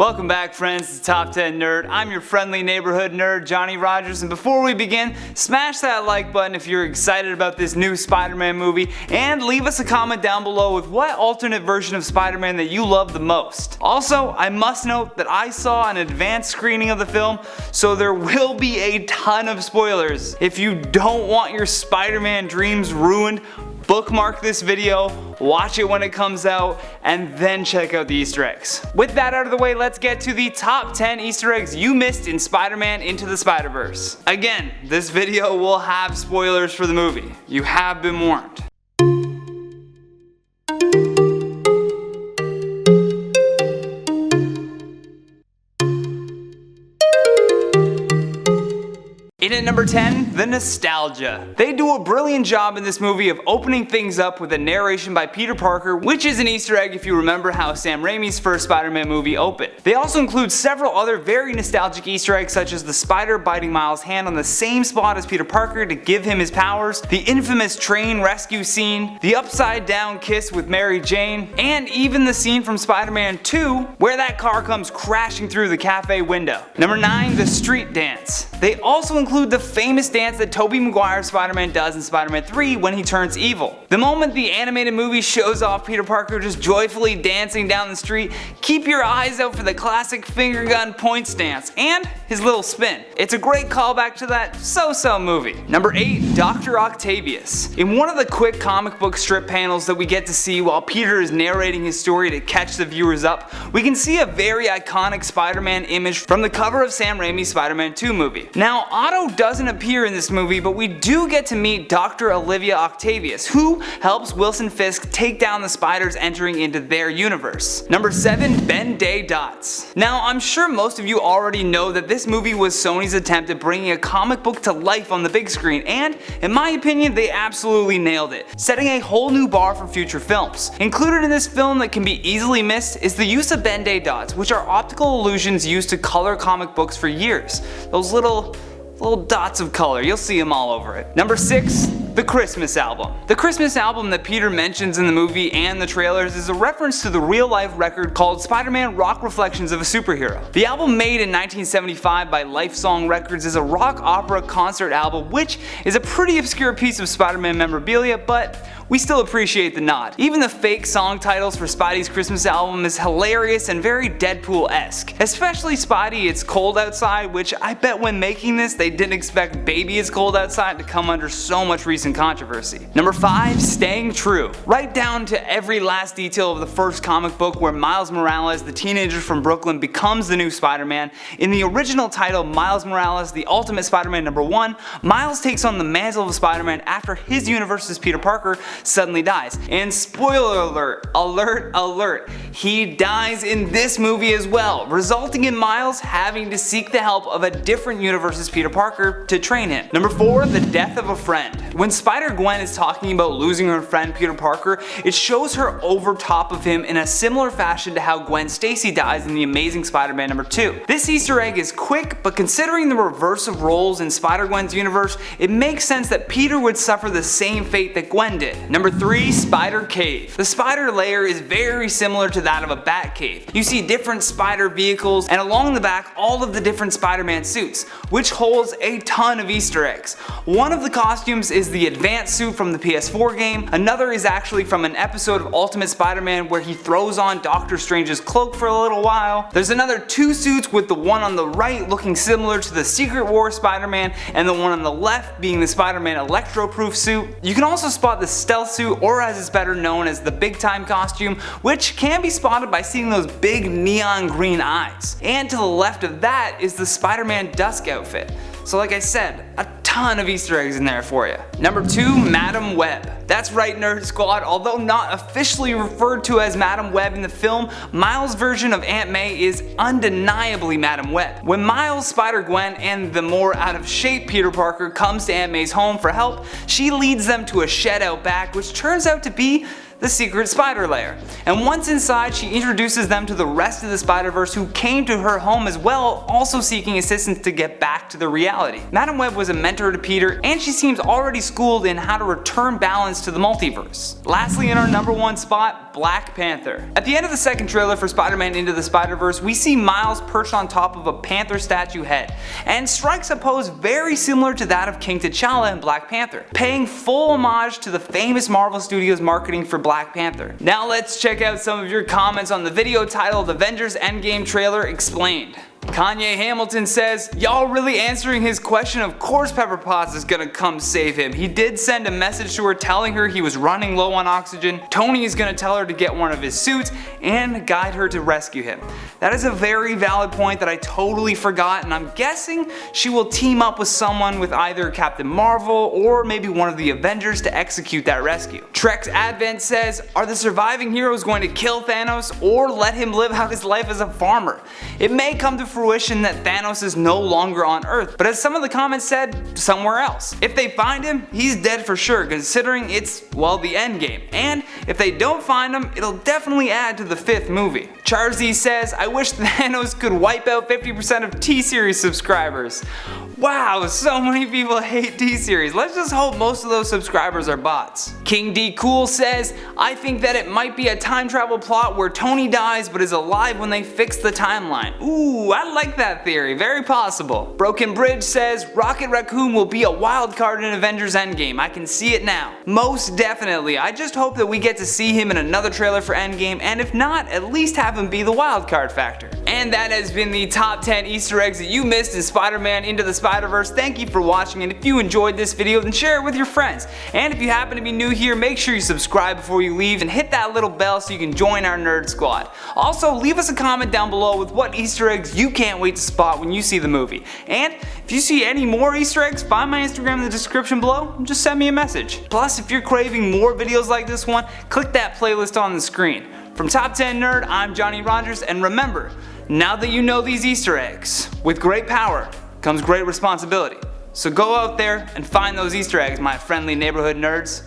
Welcome back, friends, to Top 10 Nerd. I'm your friendly neighborhood nerd, Johnny Rogers, and before we begin, smash that like button if you're excited about this new Spider-Man movie, and leave us a comment down below with what alternate version of Spider-Man that you love the most. Also, I must note that I saw an advanced screening of the film, so there will be a ton of spoilers. If you don't want your Spider-Man dreams ruined, bookmark this video, watch it when it comes out, and then check out the Easter eggs. With that out of the way, let's get to the top 10 Easter eggs you missed in Spider-Man Into the Spider-Verse. Again, this video will have spoilers for the movie. You have been warned. In at number 10, the nostalgia. They do a brilliant job in this movie of opening things up with a narration by Peter Parker, which is an Easter egg if you remember how Sam Raimi's first Spider-Man movie opened. They also include several other very nostalgic Easter eggs, such as the spider biting Miles' hand on the same spot as Peter Parker to give him his powers, the infamous train rescue scene, the upside down kiss with Mary Jane, and even the scene from Spider-Man 2 where that car comes crashing through the cafe window. Number 9, the street dance. They also include the famous dance that Tobey Maguire's Spider-Man does in Spider-Man 3 when he turns evil. The moment the animated movie shows off Peter Parker just joyfully dancing down the street, keep your eyes out for the classic finger gun point stance and his little spin. It's a great callback to that so-so movie. Number 8, Dr. Octavius. In one of the quick comic book strip panels that we get to see while Peter is narrating his story to catch the viewers up, we can see a very iconic Spider-Man image from the cover of Sam Raimi's Spider-Man 2 movie. Now, Otto doesn't appear in this movie, but we do get to meet Dr. Olivia Octavius, who helps Wilson Fisk take down the spiders entering into their universe. Number 7, Ben-Day dots. Now, I'm sure most of you already know that this movie was Sony's attempt at bringing a comic book to life on the big screen, and in my opinion, they absolutely nailed it, setting a whole new bar for future films. Included in this film that can be easily missed is the use of Ben-Day dots, which are optical illusions used to color comic books for years. Those little dots of color, you'll see them all over it. Number 6, the Christmas album. The Christmas album that Peter mentions in the movie and the trailers is a reference to the real-life record called Spider-Man Rock Reflections of a Superhero. The album, made in 1975 by Lifesong Records, is a rock opera concert album, which is a pretty obscure piece of Spider-Man memorabilia, but we still appreciate the nod. Even the fake song titles for Spidey's Christmas album is hilarious and very Deadpool-esque. Especially Spidey It's Cold Outside, which I bet when making this they didn't expect Baby It's Cold Outside to come under so much recent controversy. Number 5, staying true. Right down to every last detail of the first comic book where Miles Morales, the teenager from Brooklyn, becomes the new Spider-Man. In the original title, Miles Morales, The Ultimate Spider-Man number 1, Miles takes on the mantle of Spider-Man after his universe's Peter Parker suddenly dies. And spoiler alert, he dies in this movie as well, resulting in Miles having to seek the help of a different universe's Peter Parker to train him. Number 4, the death of a friend. When Spider-Gwen is talking about losing her friend Peter Parker, it shows her over top of him in a similar fashion to how Gwen Stacy dies in The Amazing Spider-Man number 2. This Easter egg is quick, but considering the reverse of roles in Spider-Gwen's universe, it makes sense that Peter would suffer the same fate that Gwen did. Number 3, Spider Cave. The spider lair is very similar to that of a bat cave. You see different spider vehicles, and along the back all of the different Spider-Man suits, which holds a ton of Easter eggs. One of the costumes is the advanced suit from the PS4 game, another is actually from an episode of Ultimate Spider-Man where he throws on Doctor Strange's cloak for a little while. There's another 2 suits, with the one on the right looking similar to the Secret War Spider-Man and the one on the left being the Spider-Man Electro-proof suit. You can also spot the stealth suit, or as it's better known as the big time costume, which can be spotted by seeing those big neon green eyes. And to the left of that is the Spider-Man Dusk outfit. So like I said, a ton of Easter eggs in there for you. Number 2, Madam Web. That's right, Nerd Squad, although not officially referred to as Madam Web in the film, Miles' version of Aunt May is undeniably Madam Web. When Miles, Spider-Gwen, and the more out of shape Peter Parker comes to Aunt May's home for help, she leads them to a shed out back, which turns out to be the secret spider lair. And once inside, she introduces them to the rest of the Spider-Verse who came to her home as well, also seeking assistance to get back to the reality. Madam Web was a mentor to Peter, and she seems already schooled in how to return balance to the multiverse. Lastly, in our number 1 spot, Black Panther. At the end of the second trailer for Spider-Man Into the Spider-Verse, we see Miles perched on top of a panther statue head, and strikes a pose very similar to that of King T'Challa in Black Panther, paying full homage to the famous Marvel Studios marketing for Black Panther. Now let's check out some of your comments on the video titled Avengers Endgame Trailer Explained. Kanye Hamilton says, "Y'all really answering his question? Of course Pepper Potts is gonna come save him. He did send a message to her telling her he was running low on oxygen. Tony is gonna tell her to get one of his suits and guide her to rescue him." That is a very valid point that I totally forgot, and I'm guessing she will team up with someone with either Captain Marvel or maybe one of the Avengers to execute that rescue. Trek's Advent says, "Are the surviving heroes going to kill Thanos or let him live out his life as a farmer? It may come to fruition that Thanos is no longer on Earth, but as some of the comments said, somewhere else. If they find him, he's dead for sure, considering it's, well, the endgame. And if they don't find him, it'll definitely add to the 5th movie." Charzy says, "I wish Thanos could wipe out 50% of T-Series subscribers." Wow, so many people hate T-Series. Let's just hope most of those subscribers are bots. King D Cool says, "I think that it might be a time travel plot where Tony dies but is alive when they fix the timeline." Ooh, I like that theory, very possible. Broken Bridge says, "Rocket Raccoon will be a wild card in Avengers Endgame. I can see it now." Most definitely. I just hope that we get to see him in another trailer for Endgame, and if not, at least have him be the wild card factor. And that has been the top 10 Easter eggs that you missed in Spider-Man Into the Spider-Verse. Thank you for watching, and if you enjoyed this video, then share it with your friends. And if you happen to be new here, make sure you subscribe before you leave and hit that little bell so you can join our nerd squad. Also, leave us a comment down below with what Easter eggs you can't wait to spot when you see the movie. And if you see any more Easter eggs, find my Instagram in the description below and just send me a message. Plus, if you're craving more videos like this one, click that playlist on the screen. From Top 10 Nerd, I'm Johnny Rogers, and remember, now that you know these Easter eggs, with great power comes great responsibility. So go out there and find those Easter eggs, my friendly neighborhood nerds.